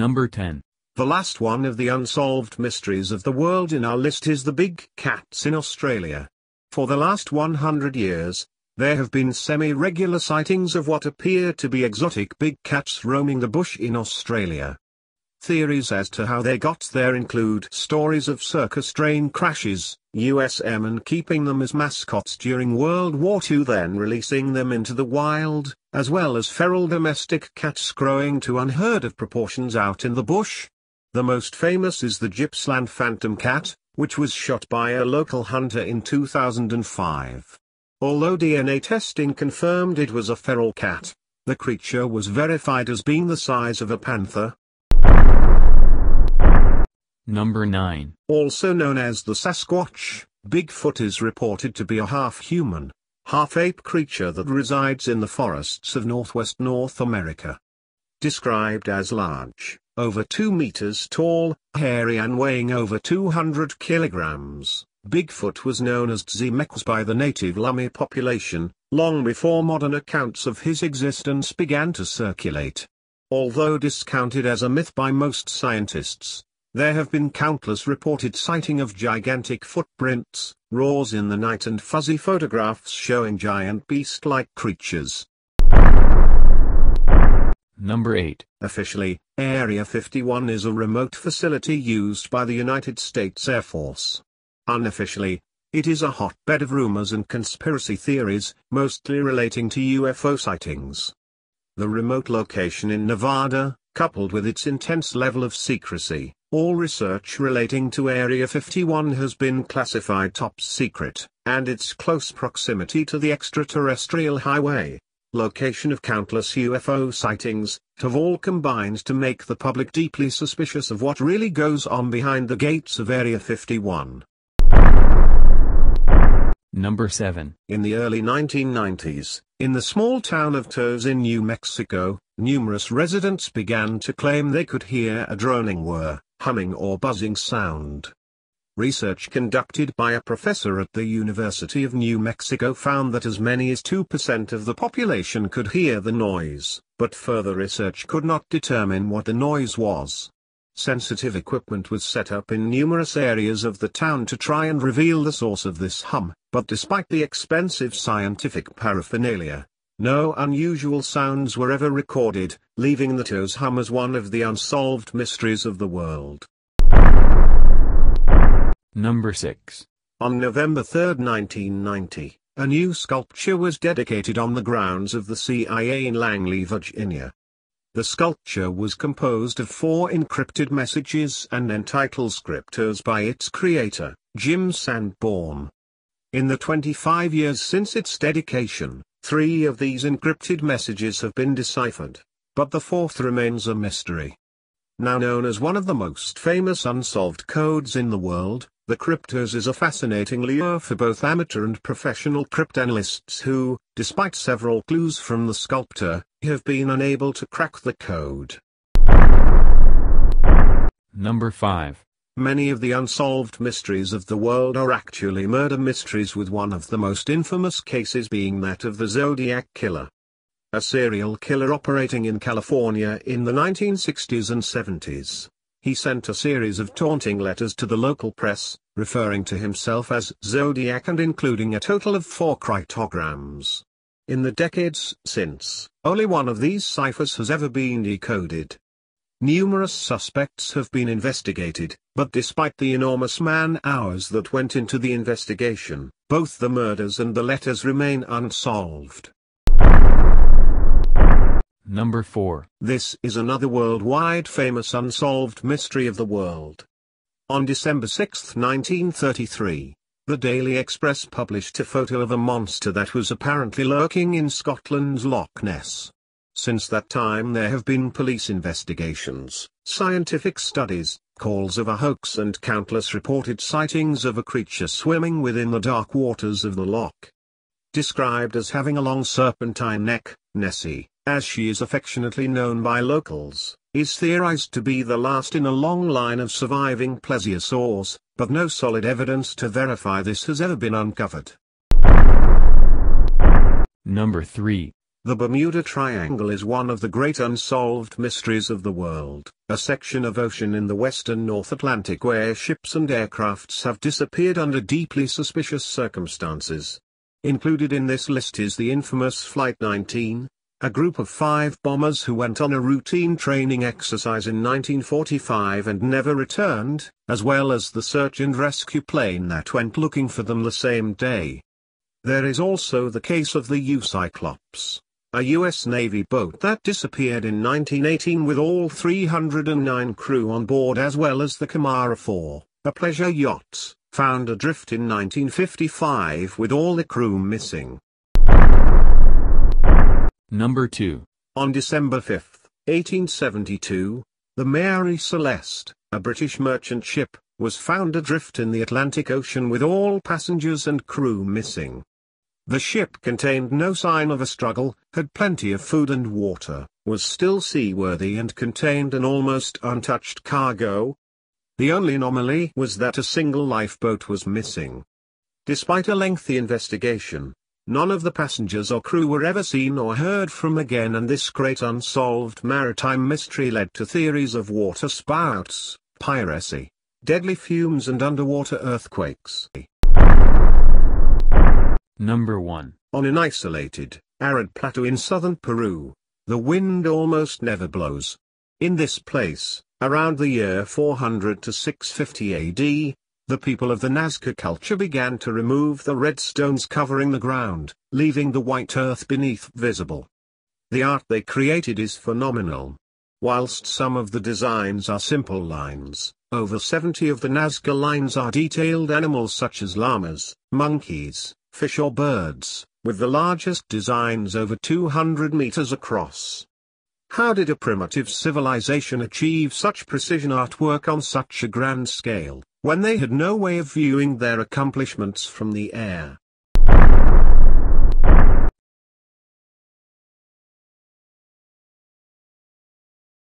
Number 10. The last one of the unsolved mysteries of the world in our list is the big cats in Australia. For the last 100 years, there have been semi-regular sightings of what appear to be exotic big cats roaming the bush in Australia. Theories as to how they got there include stories of circus train crashes, US airmen keeping them as mascots during World War II then releasing them into the wild, as well as feral domestic cats growing to unheard-of proportions out in the bush. The most famous is the Gippsland phantom cat, which was shot by a local hunter in 2005. Although DNA testing confirmed it was a feral cat, the creature was verified as being the size of a panther. Number 9. Also known as the Sasquatch, Bigfoot is reported to be a half-human, half-ape creature that resides in the forests of northwest North America. Described as large, over 2 meters tall, hairy and weighing over 200 kilograms, Bigfoot was known as Tzimek's by the native Lummi population, long before modern accounts of his existence began to circulate. Although discounted as a myth by most scientists, there have been countless reported sightings of gigantic footprints, roars in the night and fuzzy photographs showing giant beast-like creatures. Number 8. Officially, Area 51 is a remote facility used by the United States Air Force. Unofficially, it is a hotbed of rumors and conspiracy theories, mostly relating to UFO sightings. The remote location in Nevada, coupled with its intense level of secrecy, all research relating to Area 51 has been classified top secret, and its close proximity to the extraterrestrial highway, location of countless UFO sightings, have all combined to make the public deeply suspicious of what really goes on behind the gates of Area 51. Number 7. In the early 1990s, in the small town of Toes in New Mexico, numerous residents began to claim they could hear a droning whir, humming or buzzing sound. Research conducted by a professor at the University of New Mexico found that as many as 2% of the population could hear the noise, but further research could not determine what the noise was. Sensitive equipment was set up in numerous areas of the town to try and reveal the source of this hum, but despite the expensive scientific paraphernalia, no unusual sounds were ever recorded, leaving the Toes hum as one of the unsolved mysteries of the world. Number 6. On November 3, 1990, a new sculpture was dedicated on the grounds of the CIA in Langley, Virginia. The sculpture was composed of 4 encrypted messages and entitled scriptures by its creator, Jim Sanborn. In the 25 years since its dedication, 3 of these encrypted messages have been deciphered, but the 4th remains a mystery. Now known as one of the most famous unsolved codes in the world, the cryptos is a fascinating lure for both amateur and professional cryptanalysts who, despite several clues from the sculptor, have been unable to crack the code. Number 5. Many of the unsolved mysteries of the world are actually murder mysteries, with one of the most infamous cases being that of the Zodiac Killer. A serial killer operating in California in the 1960s and 70s. He sent a series of taunting letters to the local press, referring to himself as Zodiac and including a total of 4 cryptograms. In the decades since, only one of these ciphers has ever been decoded. Numerous suspects have been investigated, but despite the enormous man-hours that went into the investigation, both the murders and the letters remain unsolved. Number 4. This is another worldwide famous unsolved mystery of the world. On December 6, 1933, the Daily Express published a photo of a monster that was apparently lurking in Scotland's Loch Ness. Since that time there have been police investigations, scientific studies, calls of a hoax and countless reported sightings of a creature swimming within the dark waters of the loch. Described as having a long serpentine neck, Nessie, as she is affectionately known by locals, is theorized to be the last in a long line of surviving plesiosaurs, but no solid evidence to verify this has ever been uncovered. Number 3. The Bermuda Triangle is one of the great unsolved mysteries of the world, a section of ocean in the western North Atlantic where ships and aircrafts have disappeared under deeply suspicious circumstances. Included in this list is the infamous Flight 19, a group of 5 bombers who went on a routine training exercise in 1945 and never returned, as well as the search and rescue plane that went looking for them the same day. There is also the case of the U-Cyclops, a U.S. Navy boat that disappeared in 1918 with all 309 crew on board, as well as the Camara 4, a pleasure yacht, found adrift in 1955 with all the crew missing. Number 2. On December 5, 1872, the Mary Celeste, a British merchant ship, was found adrift in the Atlantic Ocean with all passengers and crew missing. The ship contained no sign of a struggle, had plenty of food and water, was still seaworthy and contained an almost untouched cargo. The only anomaly was that a single lifeboat was missing. Despite a lengthy investigation, none of the passengers or crew were ever seen or heard from again, and this great unsolved maritime mystery led to theories of water spouts, piracy, deadly fumes and underwater earthquakes. Number 1. On an isolated, arid plateau in southern Peru, the wind almost never blows. In this place, around the year 400 to 650 AD, the people of the Nazca culture began to remove the red stones covering the ground, leaving the white earth beneath visible. The art they created is phenomenal. Whilst some of the designs are simple lines, over 70 of the Nazca lines are detailed animals such as llamas, monkeys, fish or birds, with the largest designs over 200 meters across. How did a primitive civilization achieve such precision artwork on such a grand scale, when they had no way of viewing their accomplishments from the air?